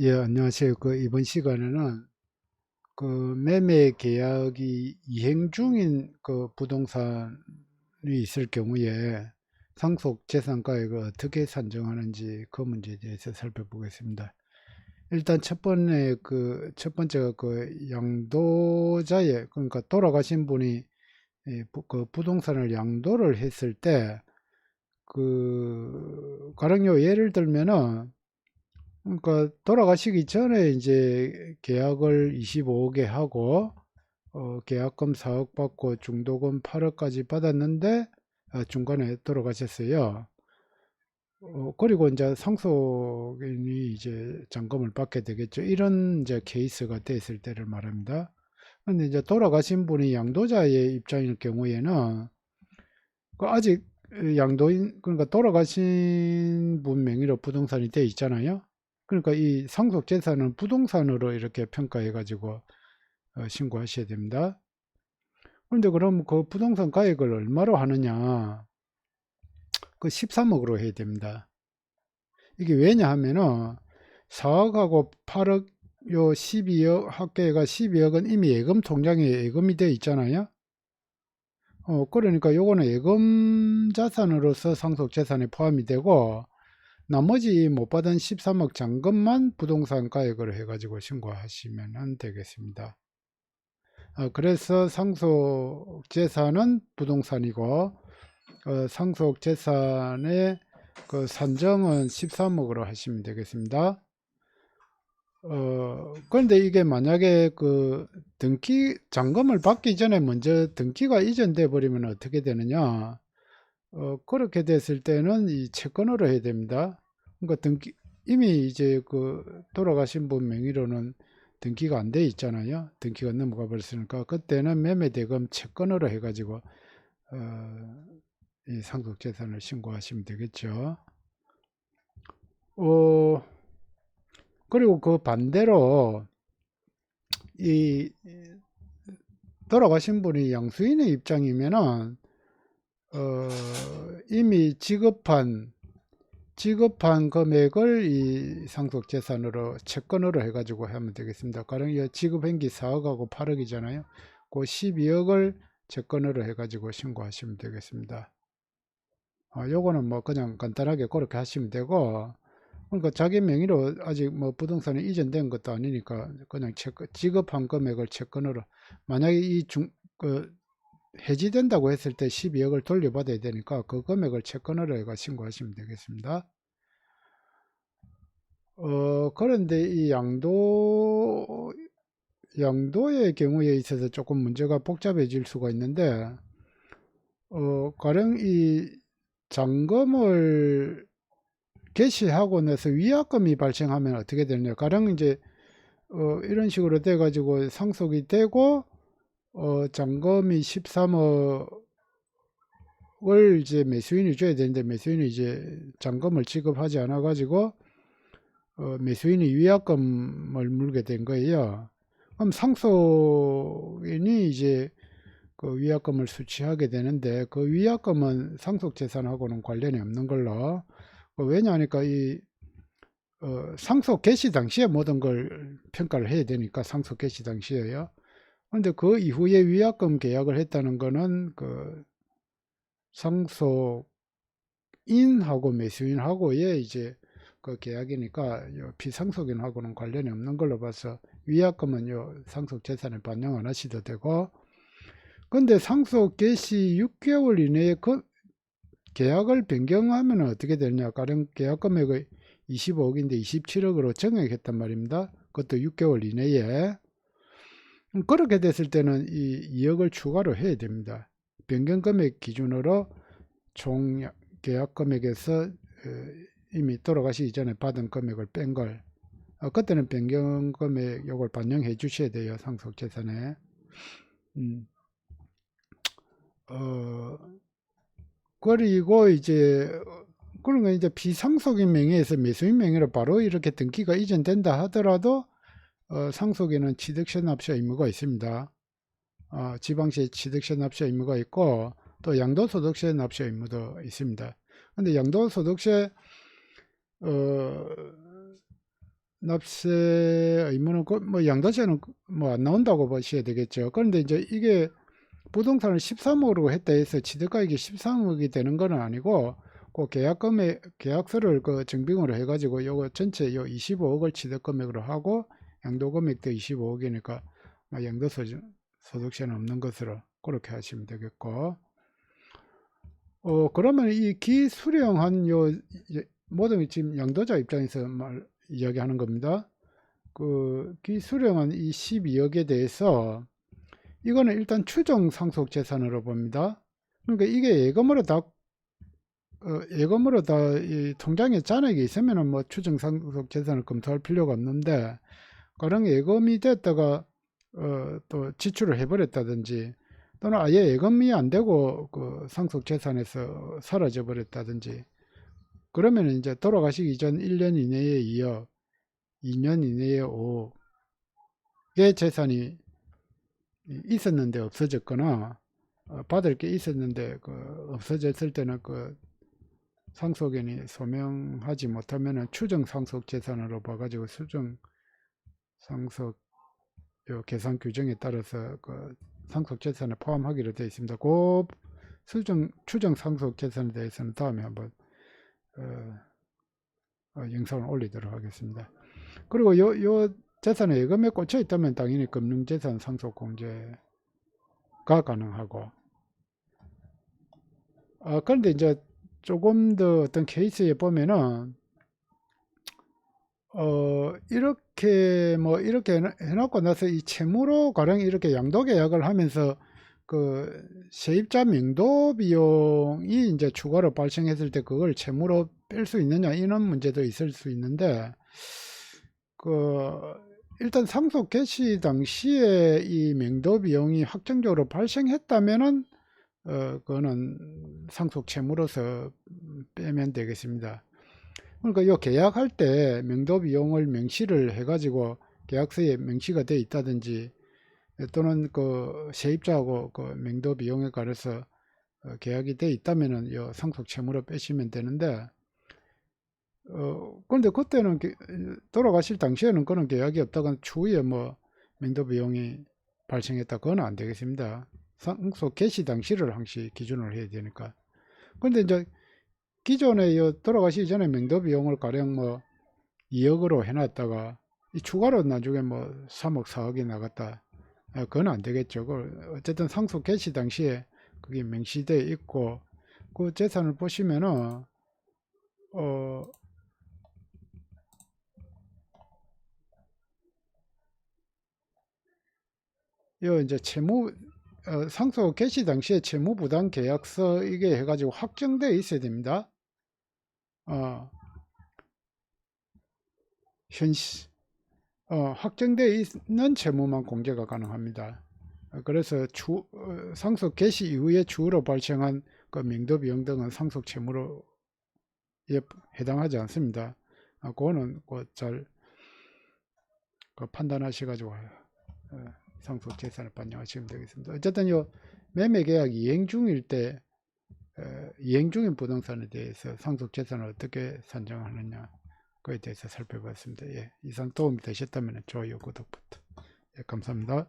예, 안녕하세요. 이번 시간에는 매매 계약이 이행 중인 부동산이 있을 경우에 상속 재산가액을 어떻게 산정하는지 그 문제에 대해서 살펴보겠습니다. 일단 첫 번째가 양도자의, 그러니까 돌아가신 분이 부동산을 양도를 했을 때 가령요 예를 들면은, 그러니까 돌아가시기 전에 이제 계약을 25억에 하고 계약금 4억 받고 중도금 8억까지 받았는데 중간에 돌아가셨어요. 그리고 이제 상속인이 이제 잔금을 받게 되겠죠. 이런 이제 케이스가 됐을 때를 말합니다. 근데 이제 돌아가신 분이 양도자의 입장일 경우에는 아직 양도인, 그러니까 돌아가신 분 명의로 부동산이 돼 있잖아요. 그러니까 이 상속 재산은 부동산으로 이렇게 평가해 가지고 신고하셔야 됩니다. 그런데 그럼 그 부동산 가액을 얼마로 하느냐? 13억으로 해야 됩니다. 이게 왜냐 하면은 4억하고 8억, 요 12억, 합계가 12억은 이미 예금 통장에 예금이 되어 있잖아요. 그러니까 요거는 예금 자산으로서 상속 재산에 포함이 되고, 나머지 못 받은 13억 잔금만 부동산 가액으로 해가지고 신고하시면 되겠습니다. 그래서 상속 재산은 부동산이고, 상속 재산의 산정은 13억으로 하시면 되겠습니다. 그런데 이게 만약에 잔금을 받기 전에 먼저 등기가 이전돼 버리면 어떻게 되느냐? 그렇게 됐을 때는 이 채권으로 해야 됩니다. 그러니까 이미 이제 돌아가신 분 명의로는 등기가 안 돼 있잖아요. 등기가 넘어가 버렸으니까 그때는 매매대금 채권으로 해가지고 이 상속재산을 신고하시면 되겠죠. 어, 그리고 그 반대로 이 돌아가신 분이 양수인의 입장이면은 이미 지급한 금액을 이 상속재산으로 채권으로 해가지고 하면 되겠습니다. 가령 이 지급한 게 4억하고 8억이잖아요. 그 12억을 채권으로 해가지고 신고하시면 되겠습니다. 요거는 뭐 그냥 간단하게 그렇게 하시면 되고, 그러니까 자기 명의로 아직 뭐 부동산이 이전된 것도 아니니까 그냥 지급한 금액을 채권으로, 만약에 해지된다고 했을 때 12억을 돌려받아야 되니까 그 금액을 채권으로 해가 신고하시면 되겠습니다. 그런데 이 양도의 경우에 있어서 조금 문제가 복잡해질 수가 있는데, 가령 이 잔금을 개시하고 나서 위약금이 발생하면 어떻게 되느냐. 가령 이제, 이런 식으로 돼가지고 상속이 되고, 잔금이 13억을 이제 매수인이 줘야 되는데, 매수인이 이제 잔금을 지급하지 않아가지고, 매수인이 위약금을 물게 된 거예요. 그럼 상속인이 이제 그 위약금을 수취하게 되는데, 그 위약금은 상속재산하고는 관련이 없는 걸로, 왜냐하니까 상속 개시 당시에 모든 걸 평가를 해야 되니까, 상속 개시 당시에요. 근데 그 이후에 위약금 계약을 했다는 거는 상속인하고 매수인하고의 이제 그 계약이니까 피상속인하고는 관련이 없는 걸로 봐서 위약금은 상속 재산에 반영 안 하셔도 되고, 근데 상속 개시 6개월 이내에 그 계약을 변경하면 어떻게 되느냐. 가령 계약 금액의 25억인데 27억으로 정액했단 말입니다. 그것도 6개월 이내에. 그렇게 됐을 때는 이 2억을 추가로 해야 됩니다. 변경 금액 기준으로 총 계약 금액에서 이미 돌아가시기 전에 받은 금액을 뺀 걸, 그때는 변경 금액 요걸 반영해 주셔야 돼요. 상속 재산에. 음, 어, 그리고 이제 그러면 이제 비상속인 명의에서 매수인 명의로 바로 이렇게 등기가 이전된다 하더라도 상속인은 취득세 납세 의무가 있습니다. 지방세 취득세 납세 의무가 있고, 또 양도소득세 납세 의무도 있습니다. 근데 양도소득세 납세 의무는 뭐 양도세는 뭐 안 나온다고 보셔야 되겠죠. 그런데 이제 이게 부동산을 13억으로 했다 해서 취득가액이 13억이 되는 건 아니고 그 계약서를 그 증빙으로 해가지고 요거 전체 요 25억을 취득금액으로 하고 양도금액도 25억이니까 양도소득세는 없는 것으로 그렇게 하시면 되겠고, 그러면 이 기수령한 모든 지금 양도자 입장에서 이야기하는 겁니다. 그 기수령한 이 12억에 대해서 이거는 일단 추정 상속 재산으로 봅니다. 그러니까 이게 예금으로 다 이 통장에 잔액이 있으면은 뭐 추정 상속 재산을 검토할 필요가 없는데, 가령 예금이 됐다가 또 지출을 해버렸다든지, 또는 아예 예금이 안 되고 그 상속 재산에서 사라져 버렸다든지, 그러면 이제 돌아가시기 전 1년 이내에 2억, 2년 이내에 5억의 재산이 있었는데 없어졌거나, 받을 게 있었는데 없어졌을 때는 그 상속인이 소명하지 못하면 추정 상속 재산으로 봐가지고 수정 상속 계산 규정에 따라서 그 상속 재산에 포함하기로 되어 있습니다. 그 추정 상속 재산에 대해서는 다음에 한번 영상을 올리도록 하겠습니다. 그리고 요 재산에 예금에 꽂혀 있다면 당연히 금융재산 상속 공제가 가능하고, 그런데 이제 조금 더 어떤 케이스에 보면은 이렇게 해놓고 나서 이 채무로 가령 이렇게 양도계약을 하면서 그 세입자 명도 비용이 이제 추가로 발생했을 때 그걸 채무로 뺄 수 있느냐, 이런 문제도 있을 수 있는데, 일단 상속 개시 당시에 이 명도 비용이 확정적으로 발생했다면은 그거는 상속 채무로서 빼면 되겠습니다. 그러니까 이 계약할 때 명도 비용을 명시를 해가지고 계약서에 명시가 돼 있다든지, 또는 그 세입자하고 그 명도 비용에 관해서 계약이 돼 있다면은 이 상속 채무로 빼시면 되는데, 그런데 그때는 돌아가실 당시에는 그런 계약이 없다가 추후에 뭐 명도 비용이 발생했다, 그건 안 되겠습니다. 상속 개시 당시를 항시 기준으로 해야 되니까. 그런데 이제 기존에 돌아가시기 전에 명도 비용을 가령 뭐 2억으로 해놨다가 이 추가로 나중에 뭐 3억 4억이 나갔다, 그건 안 되겠죠. 어쨌든 상속 개시 당시에 그게 명시되어 있고, 그 재산을 보시면은 요 이제 상속 개시 당시에 채무부담 계약서 이게 해가지고 확정되어 있어야 됩니다. 확정되어 있는 채무만 공제가 가능합니다. 그래서 상속 개시 이후에 추후로 발생한 그 명도 비용 등은 상속 채무로 해당하지 않습니다. 그거는 잘 판단하셔가지고 상속 재산을 반영하시면 되겠습니다. 어쨌든 매매 계약 이행 중일 때 이행 중인 부동산에 대해서 상속 재산을 어떻게 산정하느냐, 그에 대해서 살펴봤습니다. 예, 이상 도움이 되셨다면 좋아요, 구독부터. 예, 감사합니다.